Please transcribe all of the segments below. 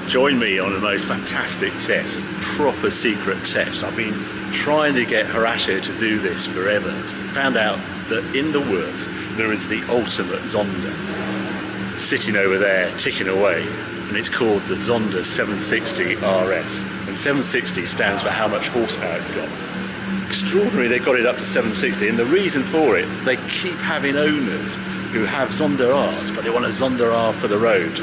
Join me on the most fantastic test, proper secret test. I've been trying to get Horacio to do this forever. Found out that in the works there is the ultimate Zonda sitting over there ticking away, and it's called the Zonda 760 RS, and 760 stands for how much horsepower it's got. Extraordinary they got it up to 760, and the reason for it, they keep having owners who have Zonda Rs, but they want a Zonda R for the road.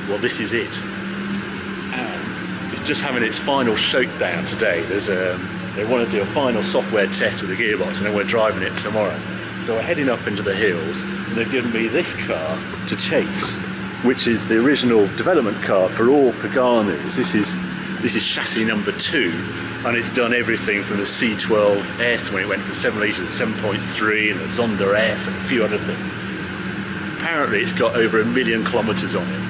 Well, this is it. And it's just having its final shakedown today. They want to do a final software test with the gearbox, and then we're driving it tomorrow. So we're heading up into the hills, and they've given me this car to chase, which is the original development car for all Paganis. This is chassis number 2, and it's done everything from the C12S when it went from 7 litres to 7.3, and the Zonda F and a few other things. Apparently it's got over 1 million kilometres on it.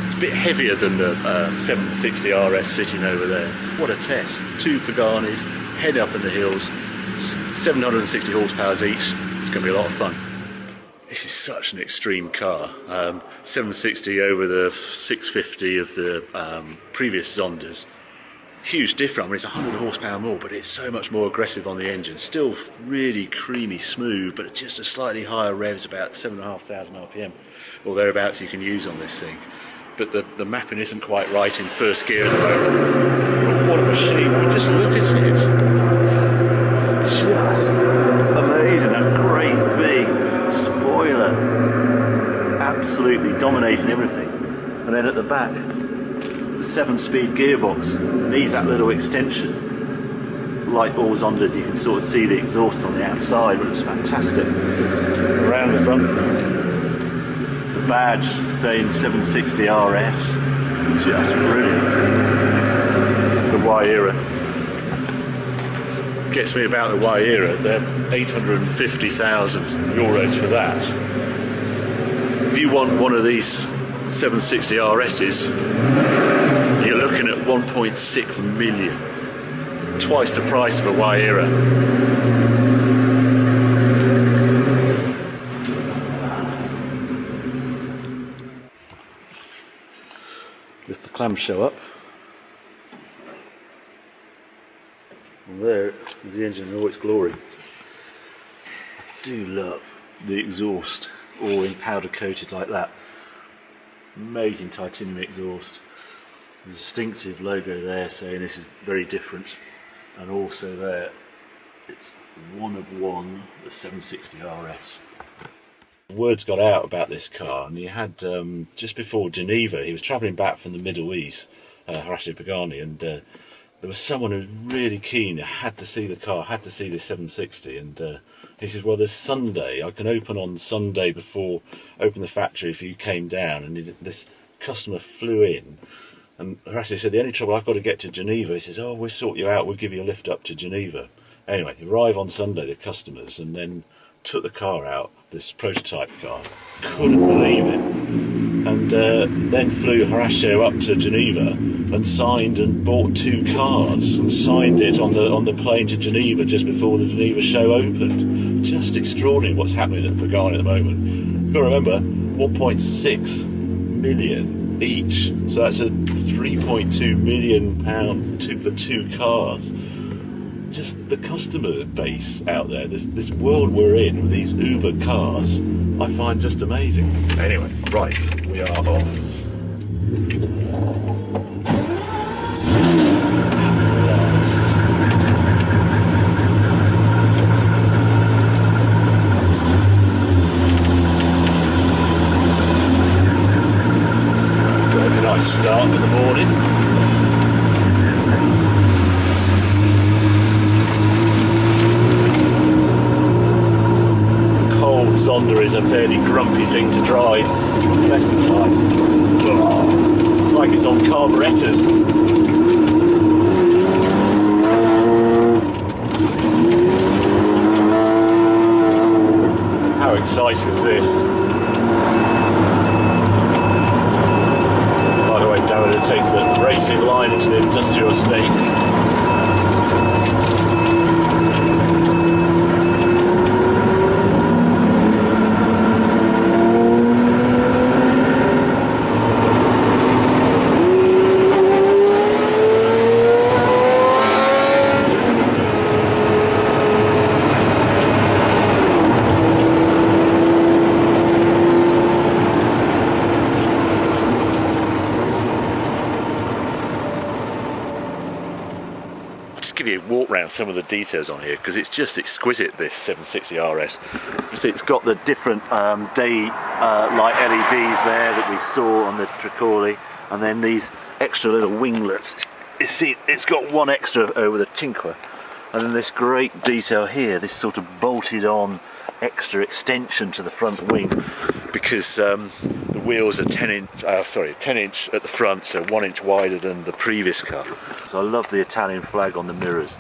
It's a bit heavier than the 760 RS sitting over there. What a test. 2 Paganis, head up in the hills, 760 horsepower each. It's going to be a lot of fun. This is such an extreme car. 760 over the 650 of the previous Zondas. Huge difference. I mean, it's 100 horsepower more, but it's so much more aggressive on the engine. Still really creamy smooth, but just a slightly higher revs, about 7,500 RPM or thereabouts you can use on this thing. But the mapping isn't quite right in first gear at the moment. But what a machine. I mean, just look at it. Just amazing. That great big spoiler. Absolutely dominating everything. And then at the back, the 7-speed gearbox needs that little extension. Like all Zondas, you can sort of see the exhaust on the outside, which is fantastic. Around the front, the badge saying 760 RS, just brilliant. It's the Y era. Gets me about the Y era. They're 850,000 euros for that. If you want one of these 760 RSs, you're looking at 1.6 million. Twice the price of a Y era. Lift the clamshell up. And there is the engine in all its glory. I do love the exhaust, all in powder coated like that. Amazing titanium exhaust. The distinctive logo there saying this is very different, and also there it's one of one, the 760 RS. Words got out about this car, and he had just before Geneva, he was travelling back from the Middle East, Horacio Pagani, and there was someone who was really keen, had to see the car, had to see this 760, and he said, well, there's Sunday, I can open on Sunday before open the factory if you came down. And this customer flew in, and Horacio said, the only trouble, I've got to get to Geneva. He says, oh, we'll sort you out, we'll give you a lift up to Geneva. Anyway, arrive on Sunday, the customers, and then took the car out, this prototype car, couldn't believe it, and then flew Horacio up to Geneva and signed and bought 2 cars and signed it on the plane to Geneva just before the Geneva show opened. Just extraordinary what's happening at Pagani at the moment. You've got to remember, 1.6 million each, so that's a £3.2 million for 2 cars. Just the customer base out there, this world we're in with these Uber cars, I find just amazing. Anyway, right, we are off. Got a nice start in the morning. Zonda is a fairly grumpy thing to drive the best of the time. Oh, it's like it's on carburettors. How exciting is this? By the way, Darren takes the racing line into the industrial estate. just give you a walk around some of the details on here, because it's just exquisite, this 760 RS. You see, it's got the different day light LEDs there that we saw on the Tricorli, and then these extra little winglets. You see, it's got one extra over the Cinque, and then this great detail here, this sort of bolted on extra extension to the front wing, because the wheels are 10 inch at the front, so 1 inch wider than the previous car. So I love the Italian flag on the mirrors,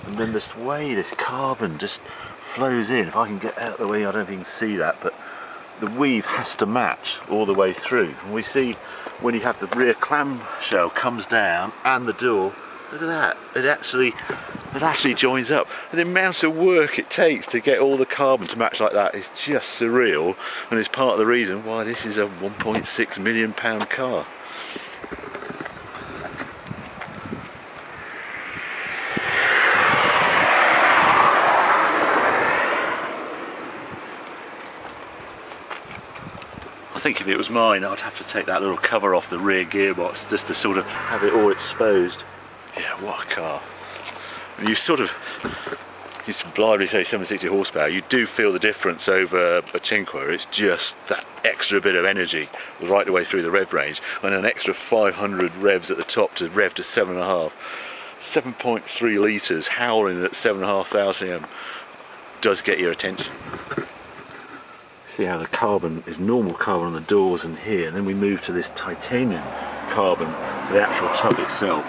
and then this way this carbon just flows in. If I can get out of the way, I don't know if you can see that, but the weave has to match all the way through. And we see when you have the rear clamshell comes down and the door, look at that, it actually joins up. And the amount of work it takes to get all the carbon to match like that is just surreal, and it's part of the reason why this is a £1.6 million car. I think if it was mine, I'd have to take that little cover off the rear gearbox just to sort of have it all exposed. Yeah, what a car. And you sort of, you blithely say 760 horsepower, you do feel the difference over a Cinque. It's just that extra bit of energy right the way through the rev range, and an extra 500 revs at the top to rev to 7.5. 7.3 litres howling at 7,500 does get your attention. See how the carbon is normal carbon on the doors and here, and then we move to this titanium carbon, the actual tub itself.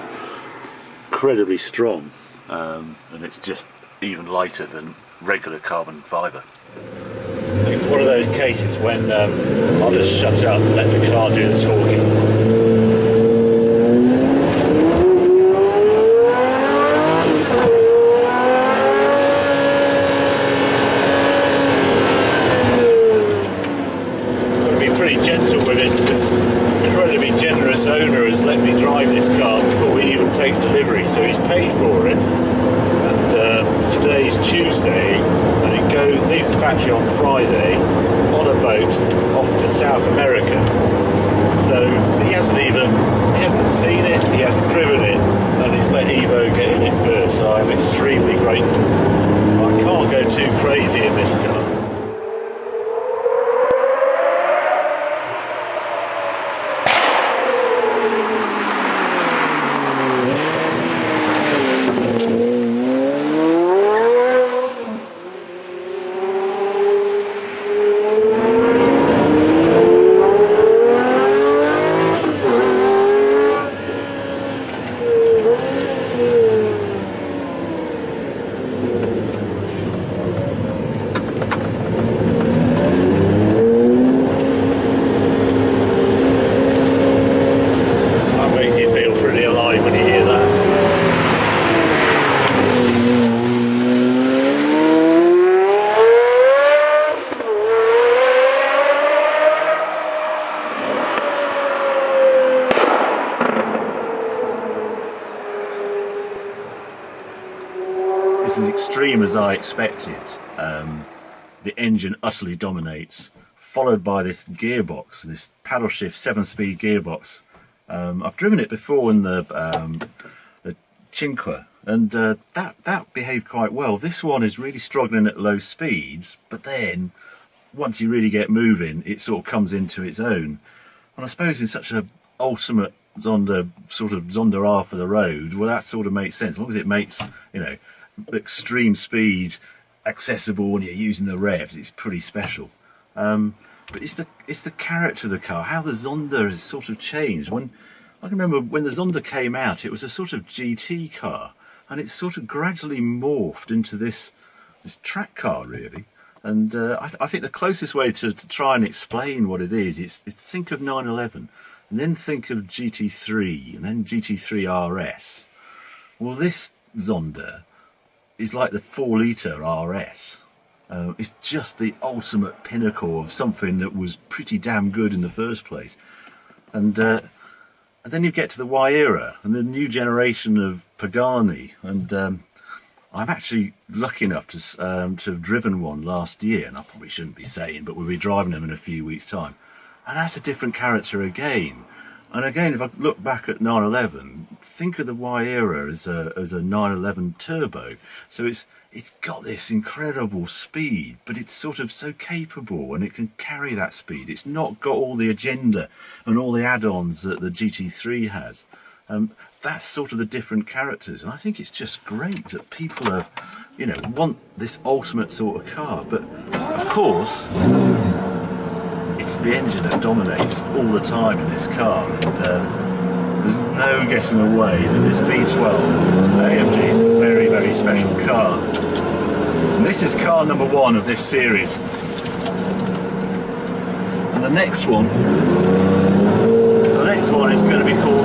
Incredibly strong, and it's just even lighter than regular carbon fibre. I think it's one of those cases when I'll just shut up and let the car do the talking. Owner has let me drive this car before he even takes delivery, so he's paid for it. And today's Tuesday, and it leaves the factory on Friday on a boat off to South America. So he hasn't seen it, he hasn't driven it, and he's let Evo get in it first. So I'm extremely grateful. So I can't go too crazy in this car. It's as extreme as I expected. The engine utterly dominates, followed by this gearbox, this paddle shift 7-speed gearbox. I've driven it before in the Cinque, and that behaved quite well. This one is really struggling at low speeds, but then once you really get moving, it sort of comes into its own. And I suppose in such an ultimate Zonda, sort of Zonda R for the road, well, that sort of makes sense. As long as it makes, you know, extreme speed accessible when you're using the revs, it's pretty special. But it's the character of the car, how the Zonda has sort of changed. When I can remember when the Zonda came out, it was a sort of GT car, and it's sort of gradually morphed into this track car, really. And I think the closest way to try and explain what it is think of 911, and then think of GT3, and then GT3 RS. Well, this Zonda is like the 4-litre RS. It's just the ultimate pinnacle of something that was pretty damn good in the first place. And then you get to the Y era and the new generation of Pagani, and I'm actually lucky enough to have driven one last year, and I probably shouldn't be saying, but we'll be driving them in a few weeks' time. And that's a different character again. And again, if I look back at 911, think of the Y era as a 911 turbo. So it's got this incredible speed, but it's sort of so capable, and it can carry that speed. It's not got all the agenda and all the add-ons that the GT3 has. That's sort of the different characters, and I think it's just great that people are, you know, want this ultimate sort of car. But of course, it's the engine that dominates all the time in this car, and there's no getting away that this V12 AMG is a very, very special car. And this is car number 1 of this series. And the next one is going to be called